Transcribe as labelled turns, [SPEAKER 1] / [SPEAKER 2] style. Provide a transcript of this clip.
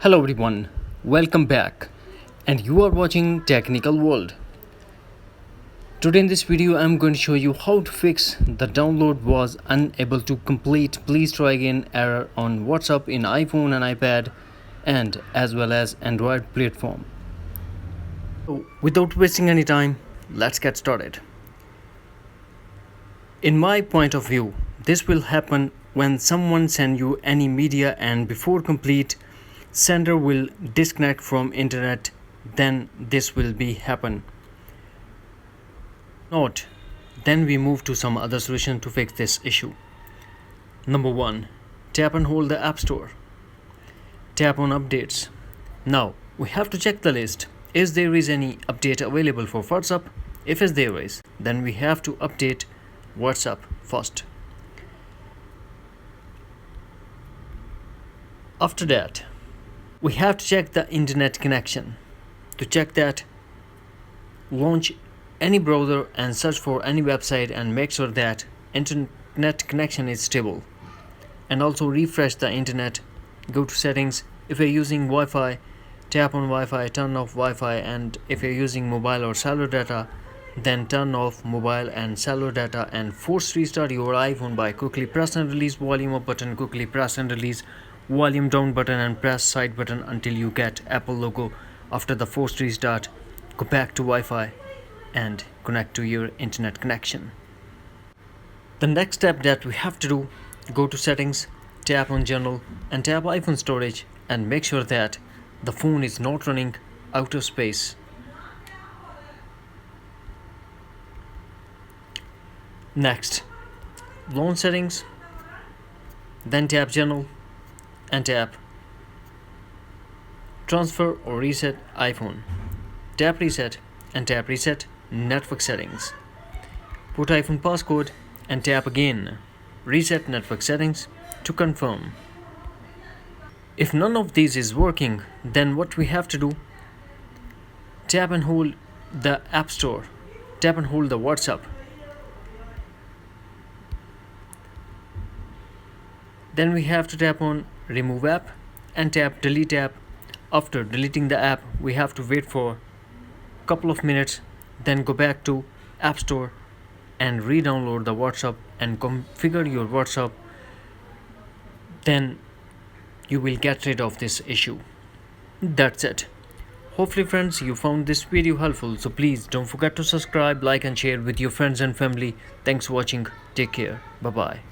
[SPEAKER 1] Hello everyone, welcome back, and you are watching Technical World. Today in this video I'm going to show you how to fix the download was unable to complete. Please try again error on WhatsApp in iPhone and iPad and as well as Android platform. So without wasting any time, let's get started. In my point of view, this will happen when someone sends you any media and before complete sender will disconnect from internet, then this will be happen. Not, then we move to some other solution to fix this issue. Number 1, tap and hold the App Store. Tap on updates. Now we have to check the list. Is there is any update available for WhatsApp? If there is, then we have to update WhatsApp first. After that, we have to check the internet connection. To check that, launch any browser and search for any website and make sure that internet connection is stable. And also refresh the internet. Go to settings. If you're using Wi-Fi, tap on Wi-Fi, turn off Wi-Fi, and if you're using mobile or cellular data, then turn off mobile and cellular data and force restart your iPhone by quickly press and release volume up button, quickly press and release volume down button and press side button until you get Apple logo. After the forced restart, go back to Wi-Fi and connect to your internet connection. The next step that we have to do, go to settings, tap on general and tap iPhone storage and make sure that the phone is not running out of space. Next, launch settings, then tap general and tap transfer or reset iPhone. Tap reset and tap reset network settings. Put iPhone passcode and tap again reset network settings to confirm. If none of these is working, then what we have to do, tap and hold the App Store, tap and hold the WhatsApp. Then we have to tap on remove app and tap delete app. After deleting the app, we have to wait for a couple of minutes, then go back to App Store and re-download the WhatsApp and configure your WhatsApp. Then you will get rid of this issue. That's it. Hopefully friends, you found this video helpful, so please don't forget to subscribe, like and share with your friends and family. Thanks for watching. Take care. Bye bye.